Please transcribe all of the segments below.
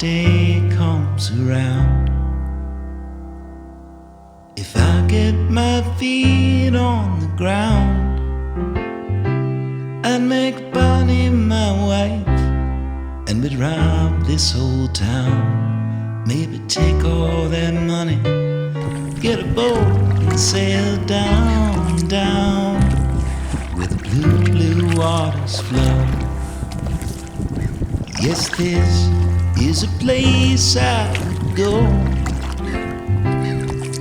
day comes around, if I get my feet on the ground, I'd make Bonnie my wife, and we'd rob this whole town. Maybe take all that money, get a boat and sail down, down, where the blue, blue waters flow. Yes, this is a place I would go.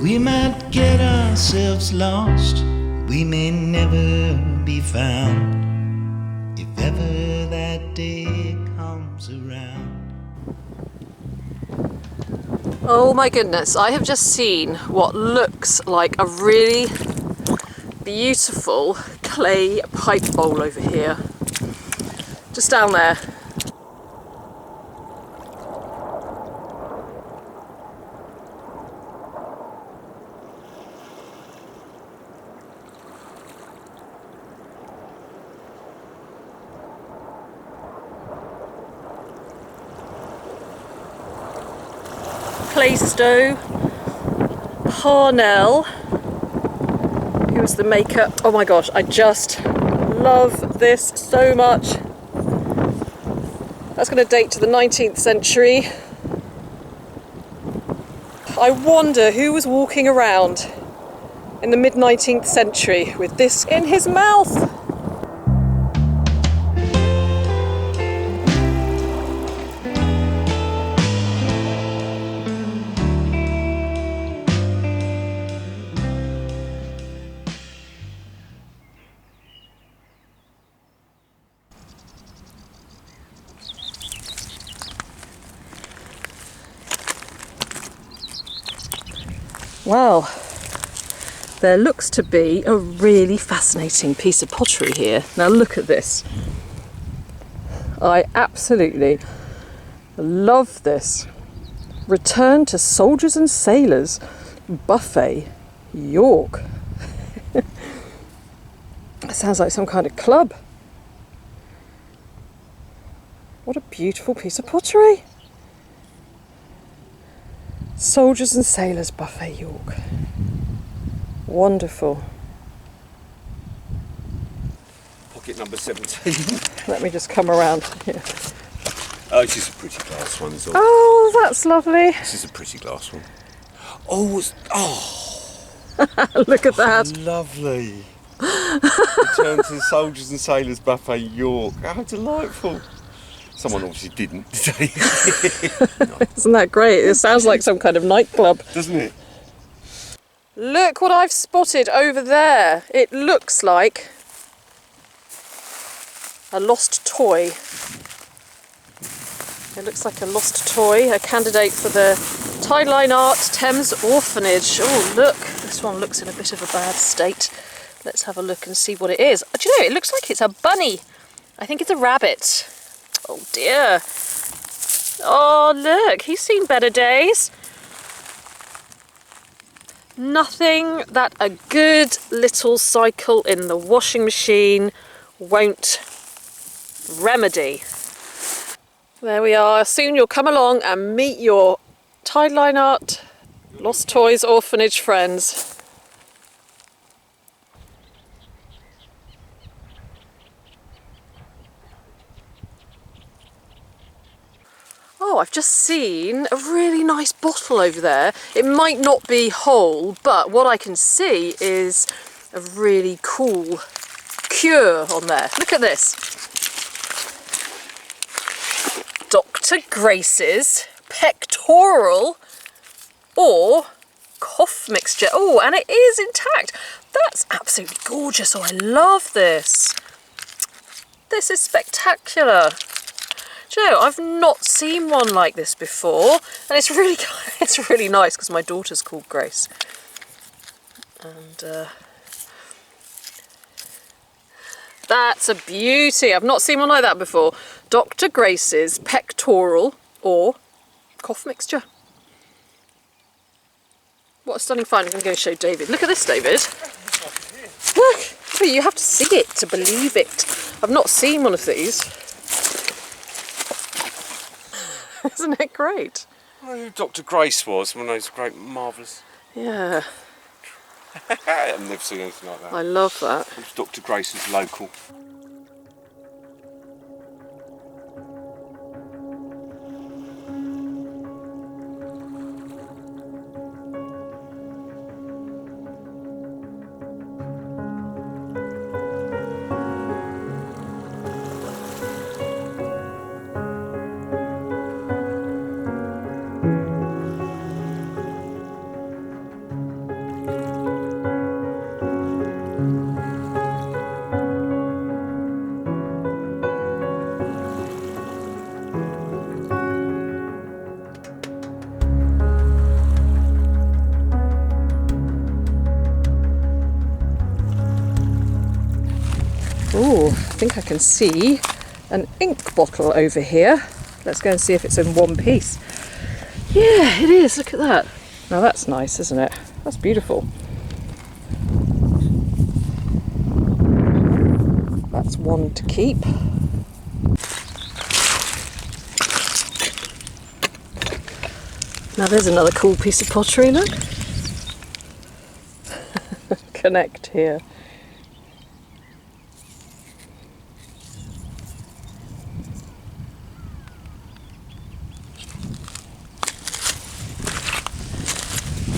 We might get ourselves lost, we may never be found, if ever that day comes around. Oh my goodness, I have just seen what looks like a really beautiful clay pipe bowl over here. Just down there. Plaistow, Parnell, who was the maker. Oh my gosh, I just love this so much. That's going to date to the 19th century. I wonder who was walking around in the mid-19th century with this in his mouth. Well, there looks to be a really fascinating piece of pottery here. Now look at this. I absolutely love this. Return to Soldiers and Sailors Buffet, York. It sounds like some kind of club. What a beautiful piece of pottery. Soldiers and Sailors Buffet, York. Wonderful. Pocket number 17. Let me just come around here. Oh, it's just a pretty glass one as well. Oh, that's lovely. This is a pretty glass one. Oh, Look at that. Lovely. Return to the Soldiers and Sailors Buffet, York. How delightful. Someone obviously didn't, did they? No. Isn't that great? It sounds like some kind of nightclub. Doesn't it? Look what I've spotted over there. It looks like a lost toy. It looks like a lost toy, a candidate for the Tideline Art Thames Orphanage. Oh, look, this one looks in a bit of a bad state. Let's have a look and see what it is. Do you know, it looks like it's a bunny. I think it's a rabbit. Oh dear. Oh look, he's seen better days. Nothing that a good little cycle in the washing machine won't remedy. There we are. Soon you'll come along and meet your Tideline Art Lost Toys Orphanage friends. Oh, I've just seen a really nice bottle over there. It might not be whole, but what I can see is a really cool cure on there. Look at this. Dr. Graces Pectoral or cough mixture. Oh, and it is intact. That's absolutely gorgeous. Oh, I love this. This is spectacular. Do you know, I've not seen one like this before, and it's really nice because my daughter's called Grace. And that's a beauty. I've not seen one like that before. Dr. Graces Pectoral or cough mixture. What a stunning find. I'm going to go show David. Look at this, David. Look. But you have to see it to believe it. I've not seen one of these. Isn't it great? I know who Dr. Grace was, one of those great, marvellous... Yeah, I've never seen anything like that. I love that. Dr. Grace was local. Oh, I think I can see an ink bottle over here. Let's go and see if it's in one piece. Yeah, it is. Look at that. Now that's nice, isn't it? That's beautiful. That's one to keep. Now there's another cool piece of pottery, look. Connect here.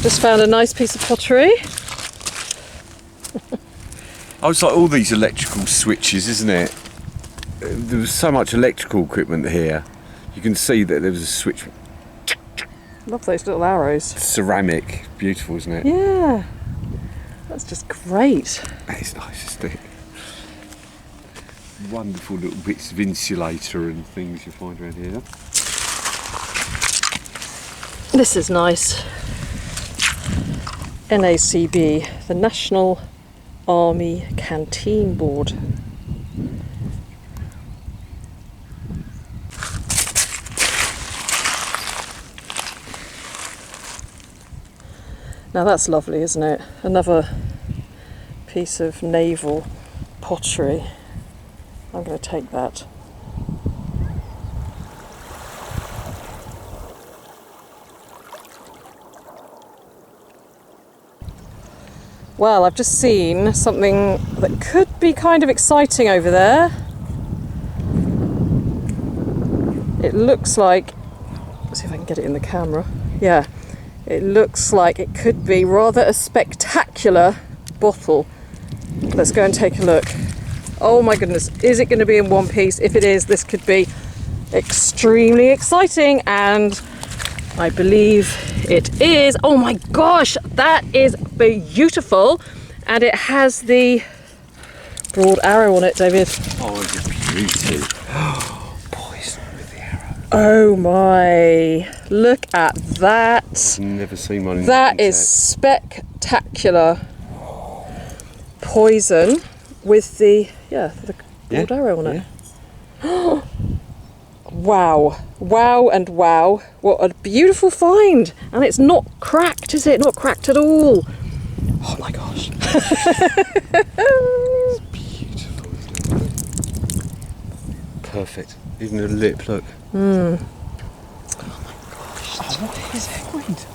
Just found a nice piece of pottery. Oh, it's like all these electrical switches, isn't it? There was so much electrical equipment here. You can see that there was a switch. Love those little arrows. Ceramic. Beautiful, isn't it? Yeah. That's just great. It's nice, isn't it? Wonderful little bits of insulator and things you find around here. This is nice. NACB, the National Army Canteen Board. Now that's lovely, isn't it? Another piece of naval pottery. I'm going to take that. Well, I've just seen something that could be kind of exciting over there. It looks like, let's see if I can get it in the camera. Yeah, it looks like it could be rather a spectacular bottle. Let's go and take a look. Oh my goodness, is it going to be in one piece? If it is, this could be extremely exciting, and I believe it is. Oh my gosh, that is beautiful. And it has the broad arrow on it, David. Oh, it's a beauty. Poison with the arrow. Oh my, look at that. I've never seen one in that is spectacular. Poison with the broad arrow on it. Yeah. Wow, wow and wow. What a beautiful find. And it's not cracked, is it? Not cracked at all. Oh my gosh. It's beautiful, isn't it? Perfect. Even the lip, look. Oh my gosh. Oh, what is it? Wait.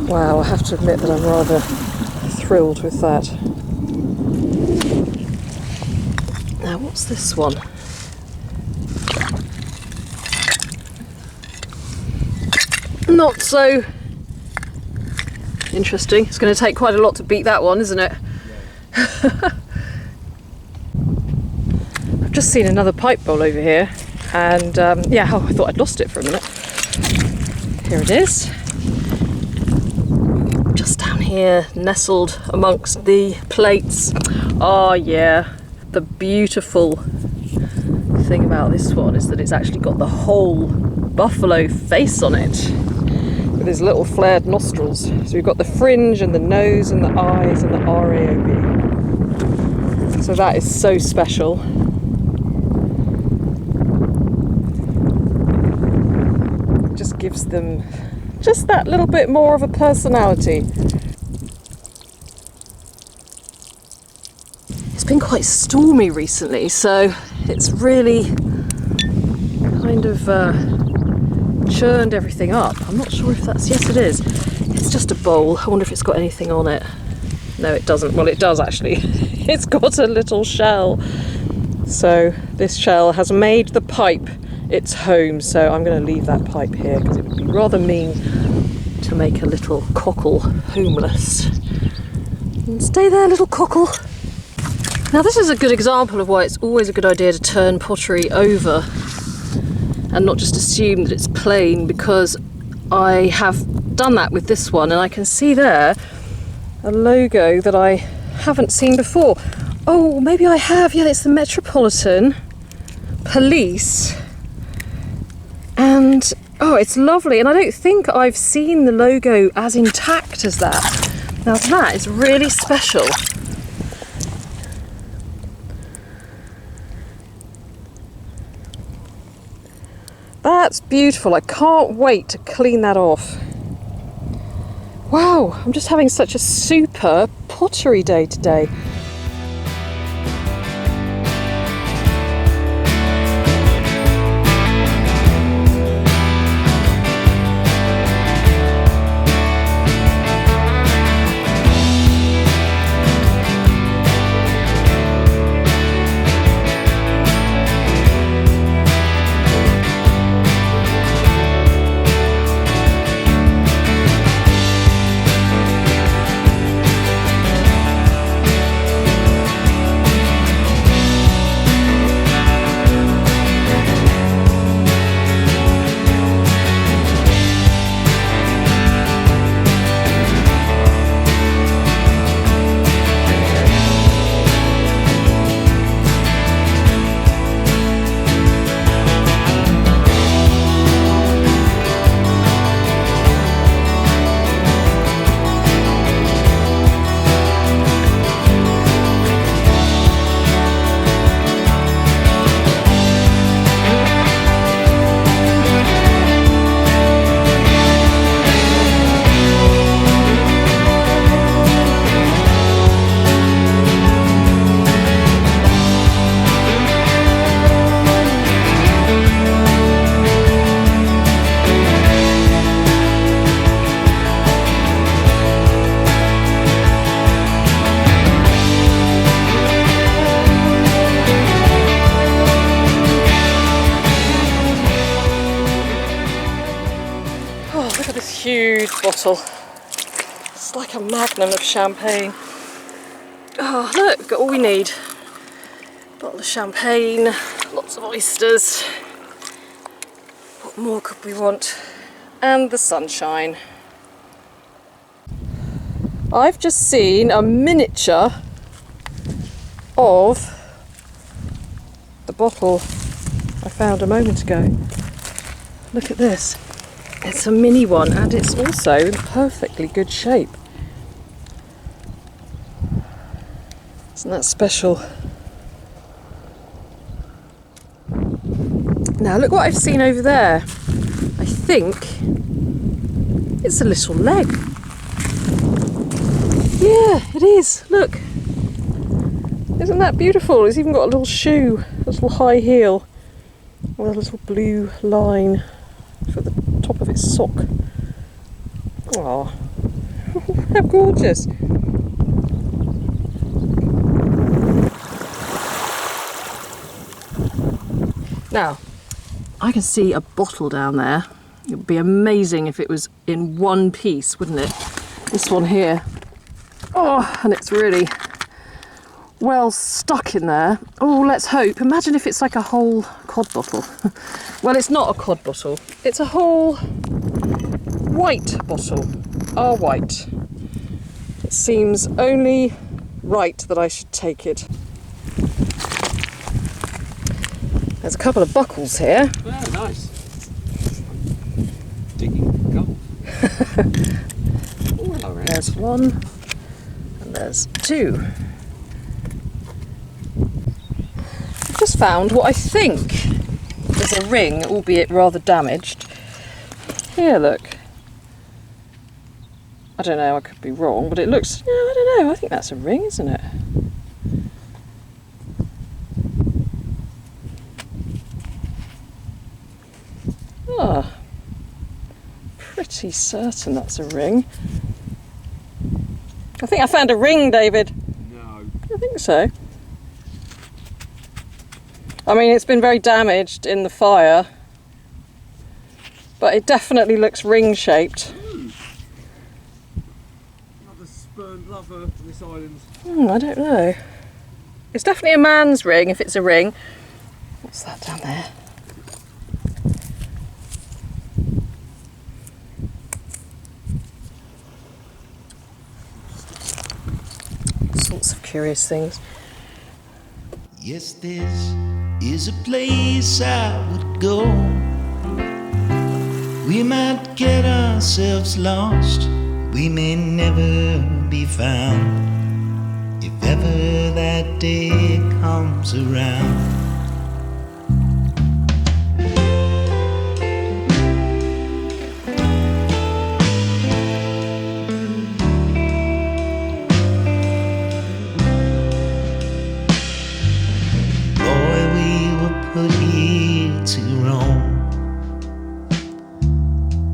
Wow, I have to admit that I'm rather thrilled with that. Now, what's this one? Not so interesting. It's going to take quite a lot to beat that one, isn't it? Yeah. I've just seen another pipe bowl over here, and I thought I'd lost it for a minute. Here it is. Just down here, nestled amongst the plates. Oh yeah, the beautiful thing about this one is that it's actually got the whole buffalo face on it with his little flared nostrils. So we've got the fringe and the nose and the eyes and the RAOB. So that is so special. gives them just that little bit more of a personality. It's been quite stormy recently, so it's really kind of churned everything up. I'm not sure if that's, yes it is. It's just a bowl. I wonder if it's got anything on it. No, it doesn't. Well, it does actually. It's got a little shell. So this shell has made the pipe its home, so I'm going to leave that pipe here because it would be rather mean to make a little cockle homeless. And stay there, little cockle. Now this is a good example of why it's always a good idea to turn pottery over and not just assume that it's plain, because I have done that with this one and I can see there a logo that I haven't seen before. Oh, maybe I have. Yeah, it's the Metropolitan Police. And oh, it's lovely. And I don't think I've seen the logo as intact as that. Now that is really special. That's beautiful. I can't wait to clean that off. Wow, I'm just having such a super pottery day today. Huge bottle. It's like a magnum of champagne. Oh, look, we've got all we need. Bottle of champagne, lots of oysters. What more could we want? And the sunshine. I've just seen a miniature of the bottle I found a moment ago. Look at this. It's a mini one and it's also in perfectly good shape. Isn't that special? Now look what I've seen over there. I think it's a little leg. Yeah, it is. Look. Isn't that beautiful? It's even got a little shoe, a little high heel with a little blue line for the top of its sock. Oh, how gorgeous. Now, I can see a bottle down there. It would be amazing if it was in one piece, wouldn't it? This one here. Oh, and it's really well stuck in there. Oh, let's hope. Imagine if it's like a whole cod bottle. Well, it's not a cod bottle. It's a whole white bottle. Our white. It seems only right that I should take it. There's a couple of buckles here. Oh, nice. Digging gold. There's one and there's two. I've just found what I think is a ring, albeit rather damaged. Here, look. I don't know, I could be wrong, but it looks, yeah, I don't know, I think that's a ring, isn't it? Ah, pretty certain that's a ring. I think I found a ring, David. No. I think so. I mean, it's been very damaged in the fire, but it definitely looks ring-shaped. Another spurned lover on this island. I don't know. It's definitely a man's ring, if it's a ring. What's that down there? All sorts of curious things. Yes, this is a place I would go. We might get ourselves lost, we may never be found, if ever that day comes around. Put here to roam,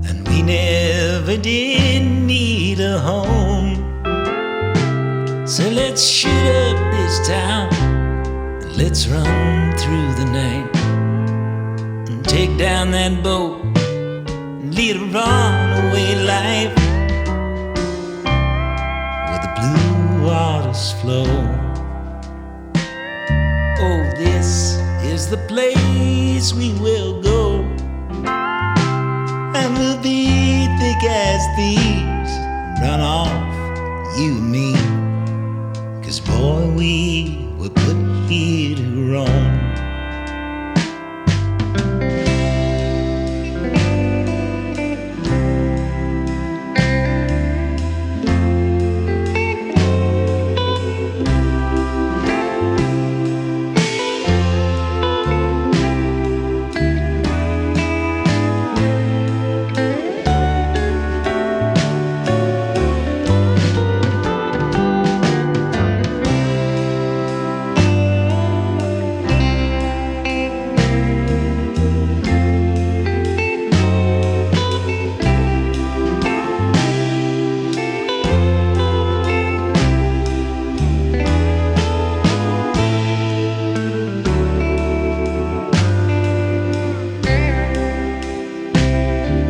and we never did need a home. So let's shoot up this town, and let's run through the night, and take down that boat and lead a runaway life, where the blue waters flow. Oh, this is the place we will go, and we'll be thick as thieves, run off, you and me, 'cause boy, we were put here to roam.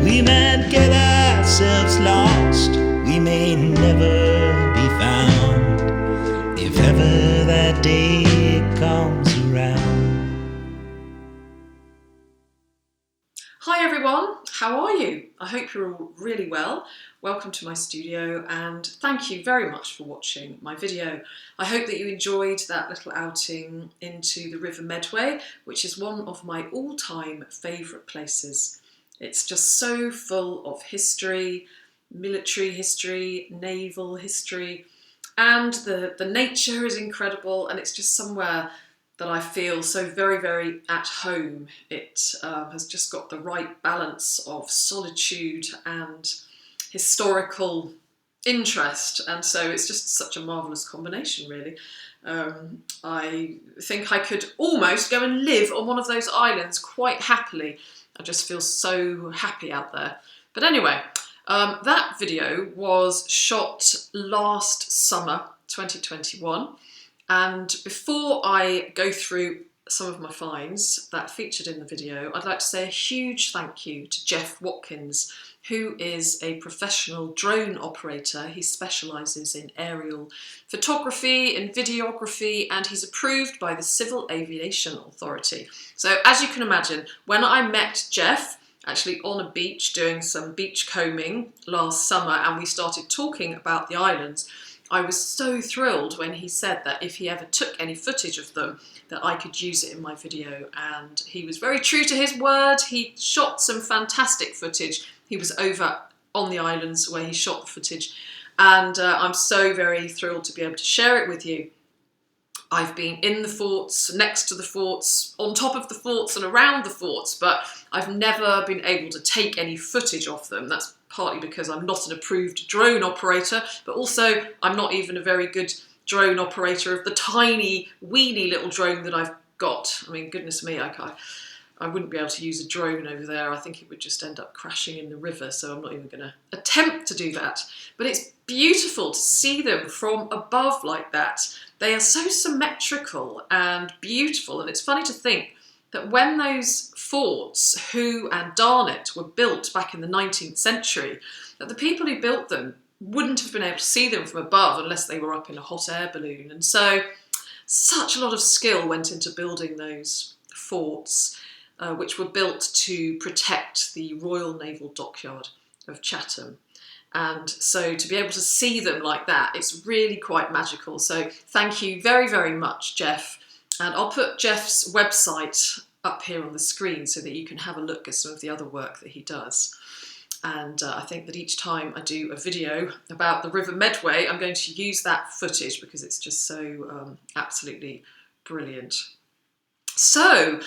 We might get ourselves lost, we may never be found, if ever that day comes around. Hi everyone, how are you? I hope you're all really well. Welcome to my studio and thank you very much for watching my video. I hope that you enjoyed that little outing into the River Medway, which is one of my all-time favourite places. It's just so full of history, military history, naval history, and the nature is incredible, and it's just somewhere that I feel so very, very at home. It has just got the right balance of solitude and historical interest, and so it's just such a marvellous combination, really. I think I could almost go and live on one of those islands quite happily. I just feel so happy out there. But anyway, that video was shot last summer, 2021. And before I go through some of my finds that featured in the video, I'd like to say a huge thank you to Jeff Watkins, who is a professional drone operator. He specialises in aerial photography and videography, and he's approved by the Civil Aviation Authority. So as you can imagine, when I met Jeff, actually on a beach doing some beach combing last summer, and we started talking about the islands, I was so thrilled when he said that if he ever took any footage of them, that I could use it in my video, and he was very true to his word. He shot some fantastic footage. He was over on the islands where he shot the footage, and I'm so very thrilled to be able to share it with you. I've been in the forts, next to the forts, on top of the forts and around the forts, but I've never been able to take any footage of them. That's partly because I'm not an approved drone operator, but also I'm not even a very good drone operator of the tiny, weeny little drone that I've got. I mean, goodness me, I wouldn't be able to use a drone over there. I think it would just end up crashing in the river, so I'm not even going to attempt to do that. But it's beautiful to see them from above like that. They are so symmetrical and beautiful, and it's funny to think that when those forts, Hoo and Darnet, were built back in the 19th century, that the people who built them wouldn't have been able to see them from above unless they were up in a hot air balloon. And so such a lot of skill went into building those forts, which were built to protect the Royal Naval Dockyard of Chatham. And so to be able to see them like that, it's really quite magical. So thank you very, very much, Jeff. And I'll put Jeff's website up here on the screen so that you can have a look at some of the other work that he does. And I think that each time I do a video about the River Medway, I'm going to use that footage because it's just so absolutely brilliant. So,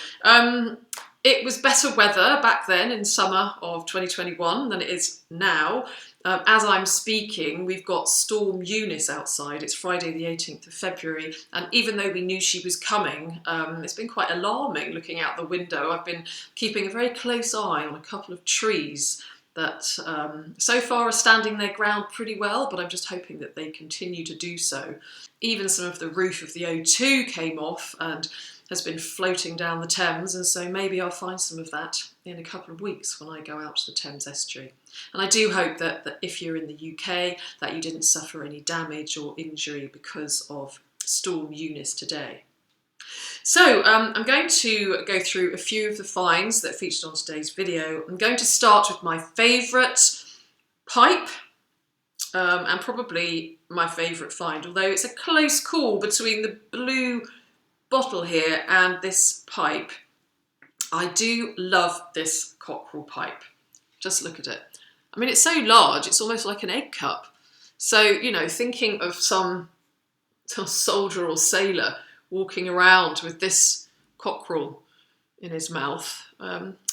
it was better weather back then in summer of 2021 than it is now. As I'm speaking, we've got Storm Eunice outside. It's Friday the 18th of February, and even though we knew she was coming, it's been quite alarming looking out the window. I've been keeping a very close eye on a couple of trees that so far are standing their ground pretty well, but I'm just hoping that they continue to do so. Even some of the roof of the O2 came off and has been floating down the Thames, and so maybe I'll find some of that in a couple of weeks when I go out to the Thames estuary. And I do hope that if you're in the UK, that you didn't suffer any damage or injury because of Storm Eunice today. So I'm going to go through a few of the finds that featured on today's video. I'm going to start with my favourite pipe, and probably my favourite find, although it's a close call between the blue bottle here and this pipe. I do love this cockerel pipe. Just look at it. I mean, it's so large, it's almost like an egg cup. So, you know, thinking of some soldier or sailor walking around with this cockerel in his mouth,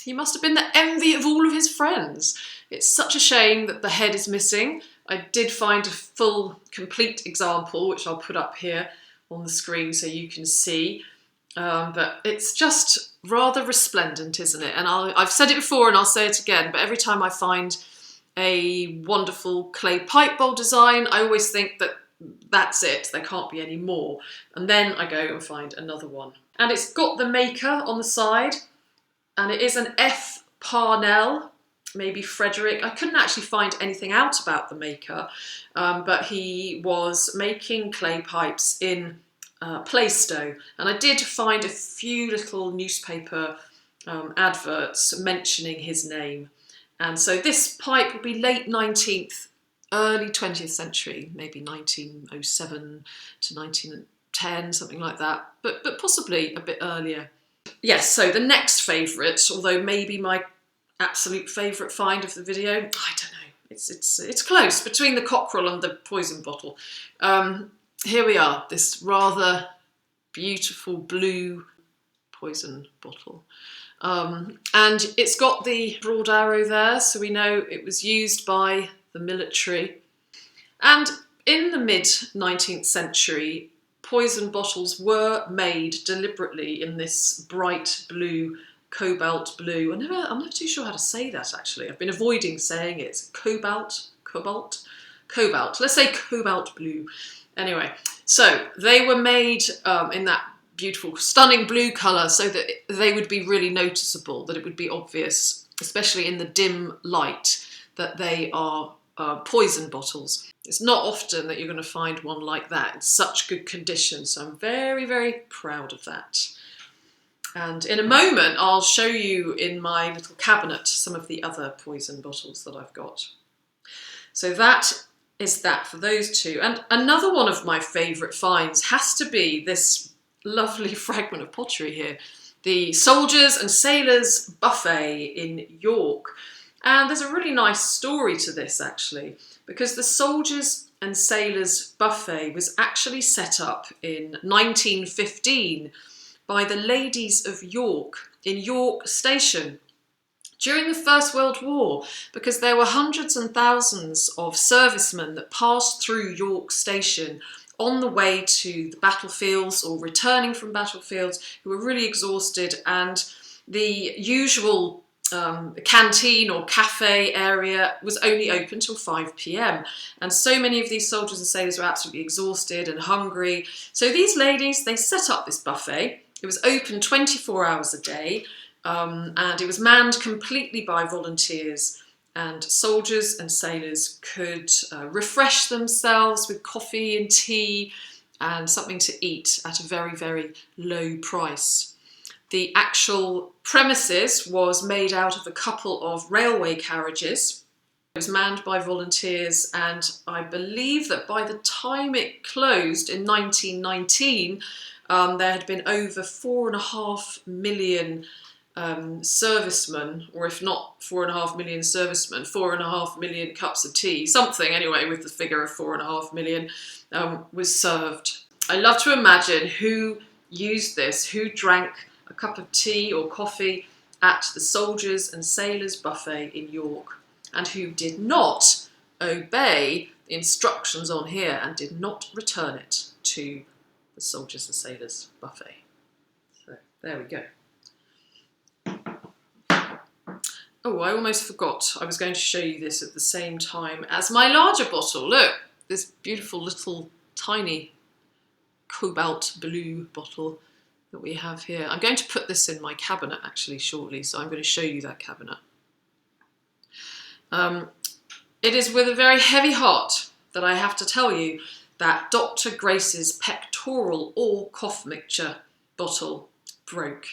he must have been the envy of all of his friends. It's such a shame that the head is missing. I did find a full, complete example, which I'll put up here on the screen so you can see. But it's just rather resplendent, isn't it? And I've said it before and I'll say it again, but every time I find a wonderful clay pipe bowl design, I always think that that's it, there can't be any more. And then I go and find another one. And it's got the maker on the side, and it is an F. Parnell, maybe Frederick. I couldn't actually find anything out about the maker, but he was making clay pipes in Plaistow. And I did find a few little newspaper adverts mentioning his name. And so this pipe will be late 19th, early 20th century, maybe 1907 to 1910, something like that, but possibly a bit earlier. Yes, so the next favourite, although maybe my absolute favourite find of the video, I don't know, it's close between the cockerel and the poison bottle. Here we are, this rather beautiful blue poison bottle. And it's got the broad arrow there, so we know it was used by the military. And in the mid-19th century, poison bottles were made deliberately in this bright blue, cobalt blue. I'm never too sure how to say that, actually. I've been avoiding saying it. Cobalt. Let's say cobalt blue. Anyway, so they were made in that beautiful, stunning blue colour so that they would be really noticeable, that it would be obvious, especially in the dim light, that they are poison bottles. It's not often that you're going to find one like that in such good condition, so I'm very, very proud of that. And in a moment, I'll show you in my little cabinet some of the other poison bottles that I've got. So that is that for those two. And another one of my favourite finds has to be this lovely fragment of pottery here, the Soldiers and Sailors Buffet in York. And there's a really nice story to this, actually, because the soldiers and Sailors Buffet was actually set up in 1915 by the ladies of York in York Station during the First World War, because there were hundreds and thousands of servicemen that passed through York Station on the way to the battlefields or returning from battlefields, who were really exhausted, and the usual canteen or cafe area was only open till 5 p.m. And so many of these soldiers and sailors were absolutely exhausted and hungry. So these ladies, they set up this buffet. It was open 24 hours a day, and it was manned completely by volunteers, and soldiers and sailors could refresh themselves with coffee and tea and something to eat at a very, very low price. The actual premises was made out of a couple of railway carriages. It was manned by volunteers, and I believe that by the time it closed in 1919, there had been over 4.5 million servicemen, or if not 4.5 million servicemen, 4.5 million cups of tea, something anyway with the figure of 4.5 million, was served. I love to imagine who used this, who drank a cup of tea or coffee at the Soldiers and Sailors Buffet in York, and who did not obey the instructions on here and did not return it to the Soldiers and Sailors Buffet. So there we go. Oh, I almost forgot. I was going to show you this at the same time as my larger bottle. Look, this beautiful little tiny cobalt blue bottle that we have here. I'm going to put this in my cabinet actually shortly, so I'm going to show you that cabinet. It is with a very heavy heart that I have to tell you that Dr. Graces Pectoral or cough mixture bottle broke.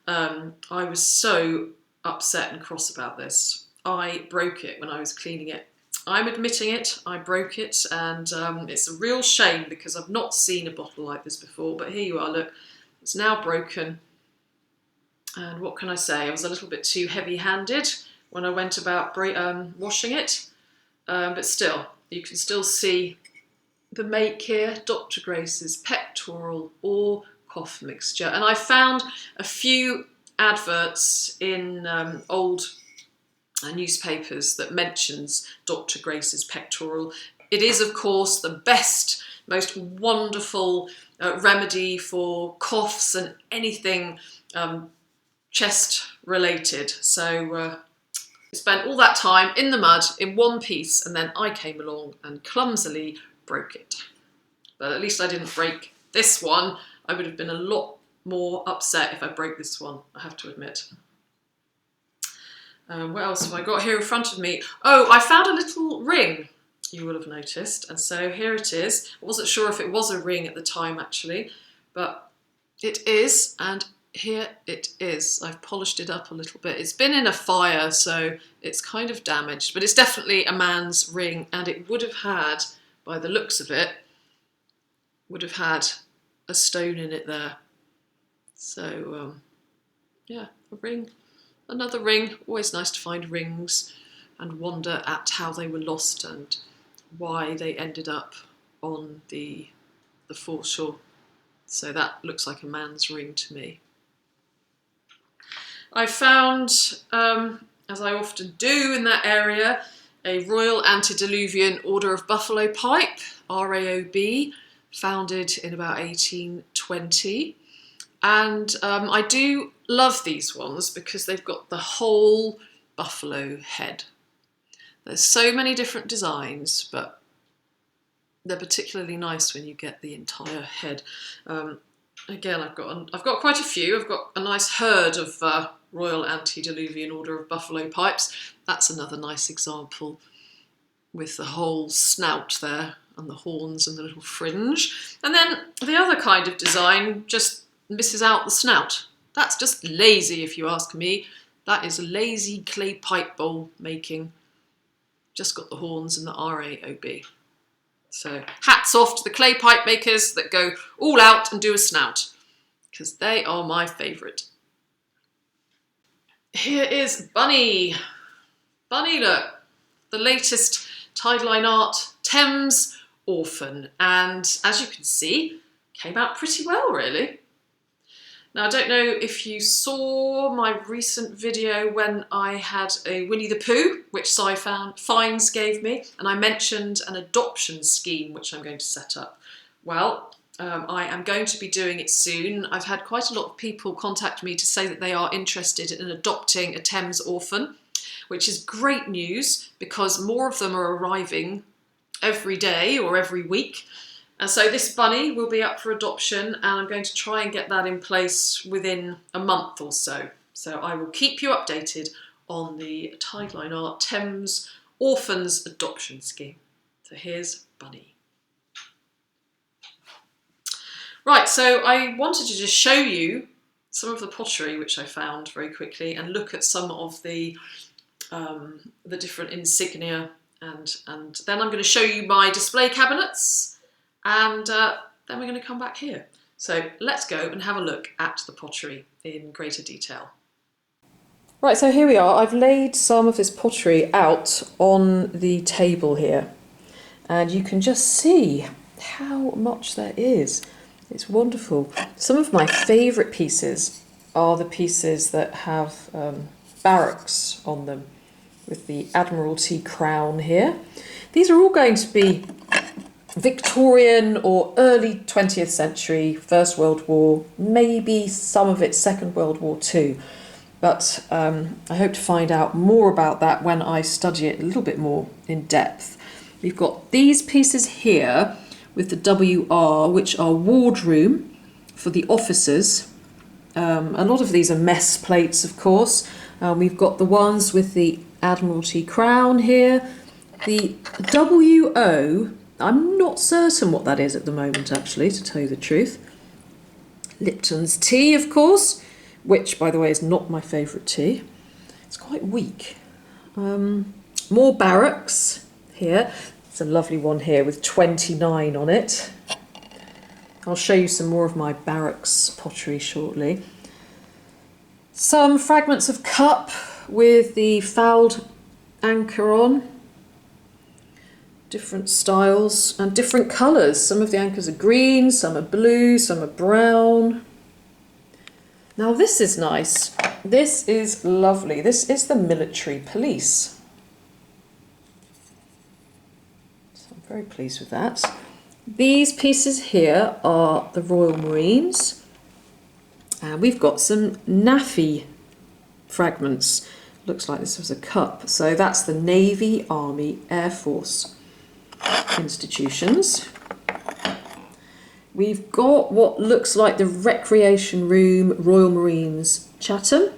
I was so upset and cross about this. I broke it when I was cleaning it. I'm admitting it, I broke it, and it's a real shame because I've not seen a bottle like this before, but here you are, look, it's now broken. And what can I say? I was a little bit too heavy-handed when I went about washing it, but still, you can still see the make here, Dr. Graces Pectoral or cough mixture. And I found a few adverts in old newspapers that mentions Dr. Graces Pectoral. It is, of course, the best, most wonderful remedy for coughs and anything chest related. So I spent all that time in the mud in one piece, and then I came along and clumsily broke it. But at least I didn't break this one. I would have been a lot more upset if I broke this one, I have to admit. What else have I got here in front of me? Oh, I found a little ring, you will have noticed, and so here it is. I wasn't sure if it was a ring at the time actually, but it is, and here it is. I've polished it up a little bit. It's been in a fire, so it's kind of damaged, but it's definitely a man's ring, and it would have had, by the looks of it, would have had a stone in it there. So, yeah, a ring. Another ring. Always nice to find rings and wonder at how they were lost and why they ended up on the foreshore. So that looks like a man's ring to me. I found, as I often do in that area, a Royal Antediluvian Order of Buffalo Pipe, RAOB, founded in about 1820. And I do love these ones because they've got the whole buffalo head. There's so many different designs, but they're particularly nice when you get the entire head. Again, I've got quite a few. I've got a nice herd of Royal Antediluvian Order of Buffalo Pipes. That's another nice example with the whole snout there and the horns and the little fringe. And then the other kind of design just misses out the snout. That's just lazy if you ask me. That is lazy clay pipe bowl making. Just got the horns and the RAOB. So hats off to the clay pipe makers that go all out and do a snout, because they are my favourite. Here is Bunny. Bunny, look, the latest Tideline art Thames Orphan, and as you can see, came out pretty well really. Now, I don't know if you saw my recent video when I had a Winnie the Pooh, which Cy Fines gave me, and I mentioned an adoption scheme which I'm going to set up. Well, I am going to be doing it soon. I've had quite a lot of people contact me to say that they are interested in adopting a Thames orphan, which is great news because more of them are arriving every day or every week. And so this bunny will be up for adoption, and I'm going to try and get that in place within a month or so. So I will keep you updated on the Tideline Art Thames Orphans Adoption Scheme. So here's Bunny. Right, so I wanted to just show you some of the pottery which I found very quickly and look at some of the different insignia, and then I'm going to show you my display cabinets. And then we're going to come back here. So let's go and have a look at the pottery in greater detail. Right, so here we are. I've laid some of this pottery out on the table here. And you can just see how much there is. It's wonderful. Some of my favourite pieces are the pieces that have barracks on them, with the Admiralty crown here. These are all going to be Victorian or early 20th century, First World War, maybe some of it Second World War too. But I hope to find out more about that when I study it a little bit more in depth. We've got these pieces here with the WR, which are wardroom for the officers. A lot of these are mess plates, of course. We've got the ones with the Admiralty crown here. The WO, I'm not certain what that is at the moment, actually, to tell you the truth. Lipton's tea, of course, which, by the way, is not my favourite tea. It's quite weak. More barracks here. It's a lovely one here with 29 on it. I'll show you some more of my barracks pottery shortly. Some fragments of cup with the fouled anchor on. Different styles and different colours. Some of the anchors are green, some are blue, some are brown. Now this is nice. This is lovely. This is the military police. So I'm very pleased with that. These pieces here are the Royal Marines. And we've got some NAFI fragments. Looks like this was a cup. So that's the Navy, Army, Air Force institutions. We've got what looks like the Recreation Room, Royal Marines Chatham,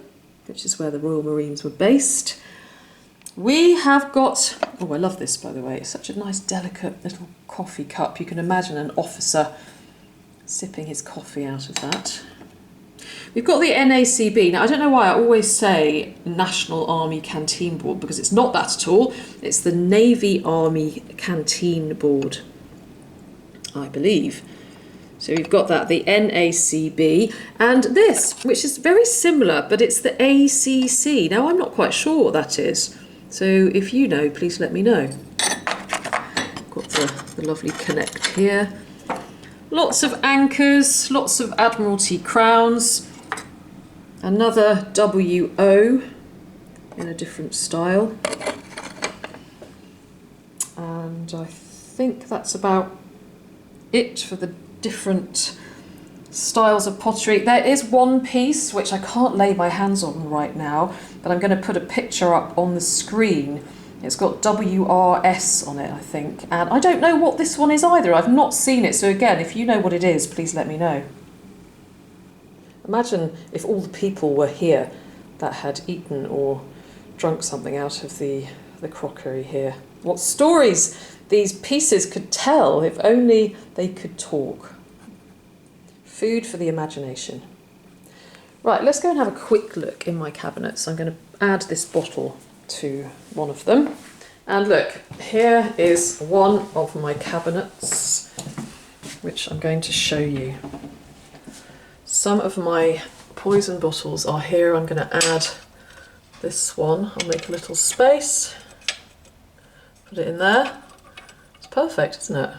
which is where the Royal Marines were based. We have got, oh, I love this, by the way. It's such a nice, delicate little coffee cup. You can imagine an officer sipping his coffee out of that. We've got the NACB. Now, I don't know why I always say National Army Canteen Board, because it's not that at all. It's the Navy Army Canteen Board, I believe. So we've got that, the NACB, and this, which is very similar, but it's the ACC. Now, I'm not quite sure what that is. So if you know, please let me know. Got the lovely connect here. Lots of anchors, lots of Admiralty crowns. Another WO in a different style. And I think that's about it for the different styles of pottery. There is one piece which I can't lay my hands on right now, but I'm going to put a picture up on the screen. It's got WRS on it, I think. And I don't know what this one is either. I've not seen it. So again, if you know what it is, please let me know. Imagine if all the people were here that had eaten or drunk something out of the crockery here. What stories these pieces could tell if only they could talk. Food for the imagination. Right, let's go and have a quick look in my cabinets. I'm going to add this bottle to one of them. And look, here is one of my cabinets, which I'm going to show you. Some of my poison bottles are here. I'm going to add this one. I'll make a little space, put it in there. It's perfect, isn't it?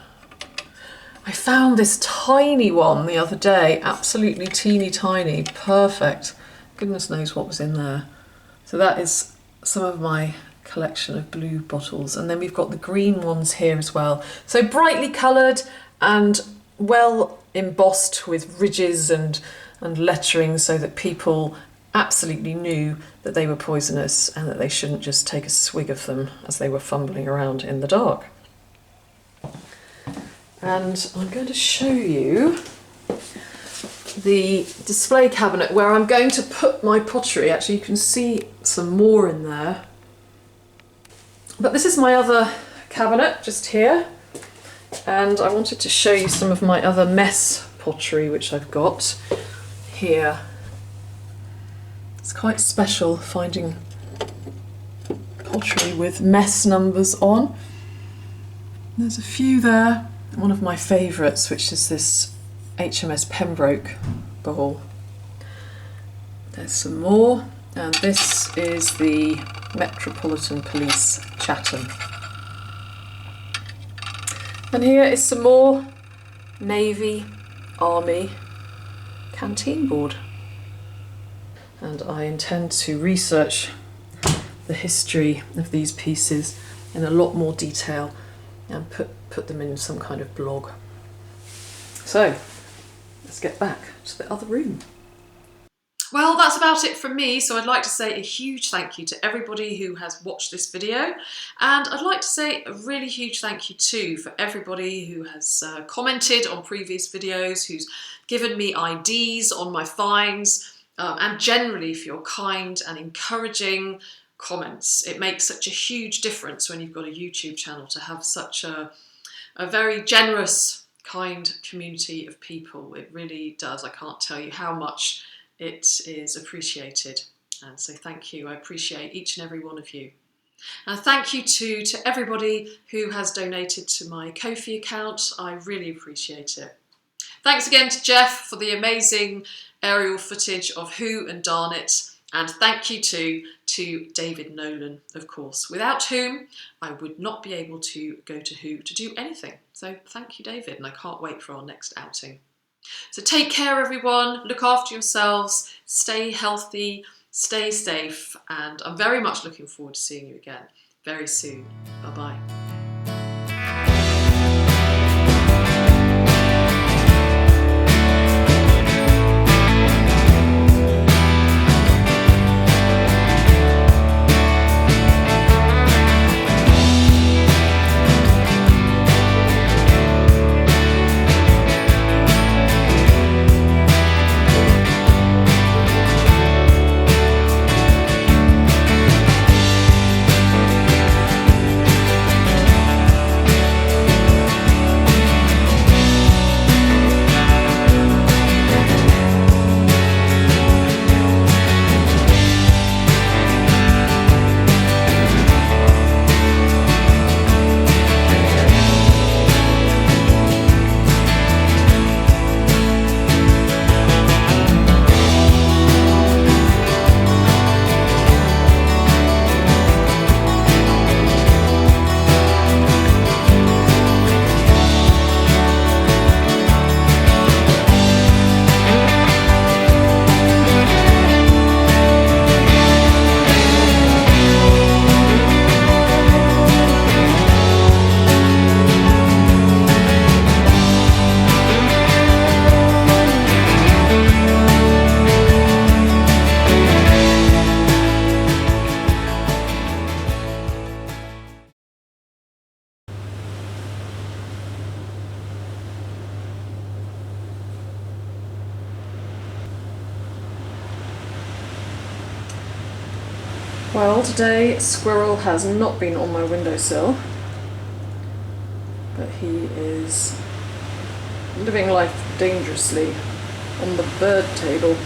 I found this tiny one the other day, absolutely teeny tiny, perfect. Goodness knows what was in there. So that is some of my collection of blue bottles. And then we've got the green ones here as well. So brightly coloured and well embossed with ridges and lettering so that people absolutely knew that they were poisonous and that they shouldn't just take a swig of them as they were fumbling around in the dark. And I'm going to show you the display cabinet where I'm going to put my pottery. Actually, you can see some more in there. But this is my other cabinet just here. And I wanted to show you some of my other mess pottery which I've got here. It's quite special finding pottery with mess numbers on. There's a few there. One of my favourites, which is this HMS Pembroke bowl. There's some more, and this is the Metropolitan Police Chatham. And here is some more Navy, Army canteen board. And I intend to research the history of these pieces in a lot more detail and put them in some kind of blog. So let's get back to the other room. Well, that's about it from me. So I'd like to say a huge thank you to everybody who has watched this video. And I'd like to say a really huge thank you too for everybody who has commented on previous videos, who's given me IDs on my finds, and generally for your kind and encouraging comments. It makes such a huge difference when you've got a YouTube channel to have such a very generous, kind community of people. It really does. I can't tell you how much it is appreciated. And so thank you. I appreciate each and every one of you. And thank you to everybody who has donated to my Ko-fi account. I really appreciate it. Thanks again to Jeff for the amazing aerial footage of Who and Darn It. And thank you to David Nolan, of course, without whom I would not be able to go to Who to do anything. So thank you, David, and I can't wait for our next outing. So take care, everyone. Look after yourselves. Stay healthy, stay safe, and I'm very much looking forward to seeing you again very soon. Bye-bye. Well, today Squirrel has not been on my windowsill, but he is living life dangerously on the bird table.